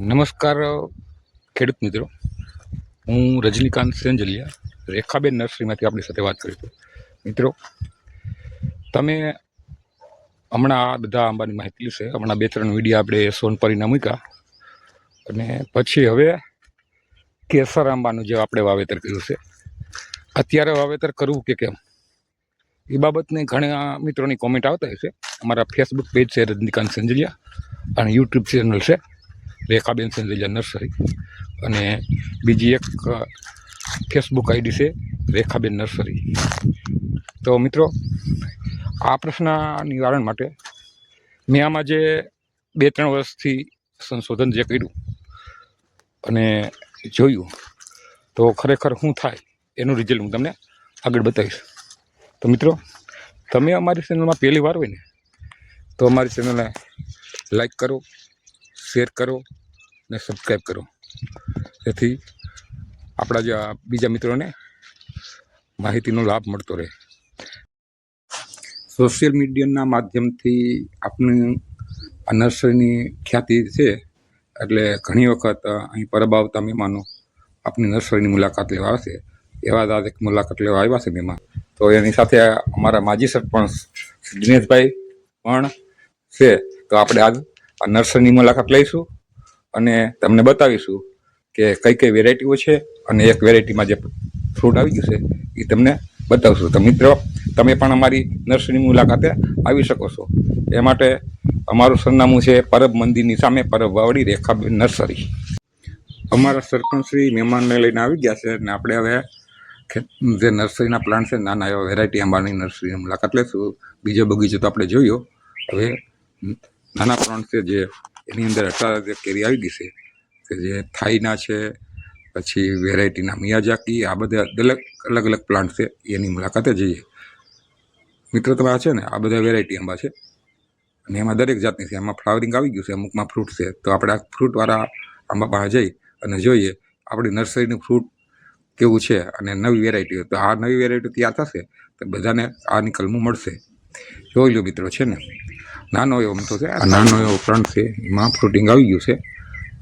નમસ્કાર ખેડૂત મિત્રો, હું રજનીકાંત સેંજલિયા રેખાબેન નર્સરીમાંથી આપણી સાથે વાત કરી. મિત્રો, તમે હમણાં આ બધા આંબાની માહિતી છે. હમણાં 2-3 વિડીયો આપણે સોનપરીના મૂક્યા અને પછી હવે કેસર આંબાનું જે આપણે વાવેતર કર્યું છે, અત્યારે વાવેતર કરવું કે કેમ એ બાબતને ઘણા મિત્રોની કોમેન્ટ આવતા હોય છે. અમારા ફેસબુક પેજ છે રજનીકાંત સેંજલિયા અને યુટ્યુબ ચેનલ છે રેખાબેન સેંજલિયા નર્સરી, અને બીજી એક ફેસબુક આઈડી છે રેખાબેન નર્સરી. તો મિત્રો, આ પ્રશ્નના નિવારણ માટે મેં આમાં જે 2-3 વર્ષથી સંશોધન જે કર્યું અને જોયું, તો ખરેખર શું થાય એનું રિઝલ્ટ હું તમને આગળ બતાવીશ. તો મિત્રો, તમે અમારી ચેનલમાં પહેલી વાર હોય ને તો અમારી ચેનલને લાઈક કરો, શેર કરો ને સબસ્ક્રાઈબ કરો, જેથી આપણા જે બીજા મિત્રોને માહિતીનો લાભ મળતો રહે. સોશિયલ મીડિયાના માધ્યમથી આપણી આ નર્સરીની ખ્યાતિ છે, એટલે ઘણી વખત અહીં પરબ આવતા મહેમાનો આપણી નર્સરીની મુલાકાત લેવા આવશે. એવા જ એક મુલાકાત લેવા આવ્યા છે મહેમાન. તો એની સાથે અમારા માજી સરપંચ દિનેશભાઈ પણ છે. તો આપણે આજ આ નર્સરીની મુલાકાત લઈશું અને તમને બતાવીશું કે કઈ કઈ વેરાયટીઓ છે, અને એક વેરાયટીમાં જે ફ્રૂટ આવી ગયું છે એ તમને બતાવશું. તો મિત્રો, તમે પણ અમારી નર્સરીની મુલાકાતે આવી શકો છો. એ માટે અમારું સરનામું છે પરબ મંદિરની સામે પરબ વાવડી રેખાબેન નર્સરી. અમારા સરપંચશ્રી મહેમાનને લઈને આવી ગયા છે અને આપણે હવે જે નર્સરીના પ્લાન્ટ છે, નાના એવા વેરાયટી આંબાની નર્સરીની મુલાકાત લઈશું. બીજો બગીચો તો આપણે જોયો, હવે નાના પ્લાન્ટ છે જે એની અંદર અત્યારે જે કેરી આવી ગઈ છે, કે જે થાઈના છે, પછી વેરાયટીના મિયાજાકી, આ બધા અલગ અલગ પ્લાન્ટ છે, એની મુલાકાતે જઈએ. મિત્રો, તમે આ છે ને, આ બધા વેરાયટી આંબા છે અને એમાં દરેક જાતની છે. એમાં ફ્લાવરિંગ આવી ગયું છે, અમુકમાં ફ્રૂટ છે. તો આપણે આ ફ્રૂટવાળા આંબા પાસે જઈ અને જોઈએ આપણી નર્સરીનું ફ્રૂટ કેવું છે અને નવી વેરાયટીઓ. તો આ નવી વેરાયટી તૈયાર થશે તો બધાને આની કલમું મળશે. જોઈ લો મિત્રો, છે ને નાનો એવો મતો છે, આ નાનો એવો પ્લાન્ટ છે, એમાં ફ્રૂટિંગ આવી ગયું છે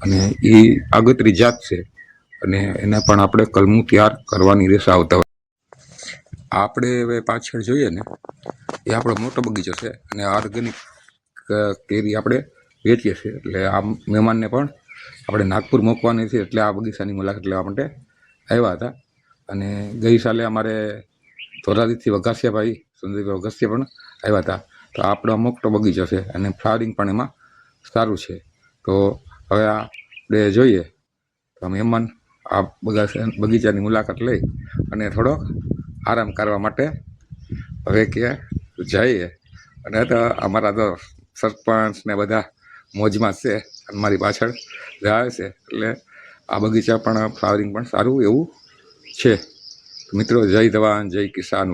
અને એ આગતરી જાત છે, અને એને પણ આપણે કલમું તૈયાર કરવાની રહેશે આવતા. આપણે હવે પાછળ જોઈએ ને, એ આપણો મોટો બગીચો છે અને ઓર્ગેનિક કેરી આપણે વેચીએ છીએ. એટલે આ મહેમાનને પણ આપણે નાગપુર મૂકવાની છે, એટલે આ બગીચાની મુલાકાત લેવા માટે આવ્યા હતા. અને ગઈ સાલે અમારે ધોરાજીથી વઘાસિયાભાઈ સંજયભાઈ વઘાસિયા પણ આવ્યા હતા. તો આપણો મોટો બગીચો છે અને ફ્લાવરિંગ પણ એમાં સારું છે. તો હવે આપણે જોઈએ તો મહેમાન આ બગીચાની મુલાકાત લઈ અને થોડો આરામ કરવા માટે હવે કે જઈએ. અને તો અમારા તો સરપંચ ને બધા મોજમાં છે અને મારી પાછળ જાય છે, એટલે આ બગીચા પણ ફ્લાવરિંગ પણ સારું એવું છે. મિત્રો, જય જવાન જય કિસાન.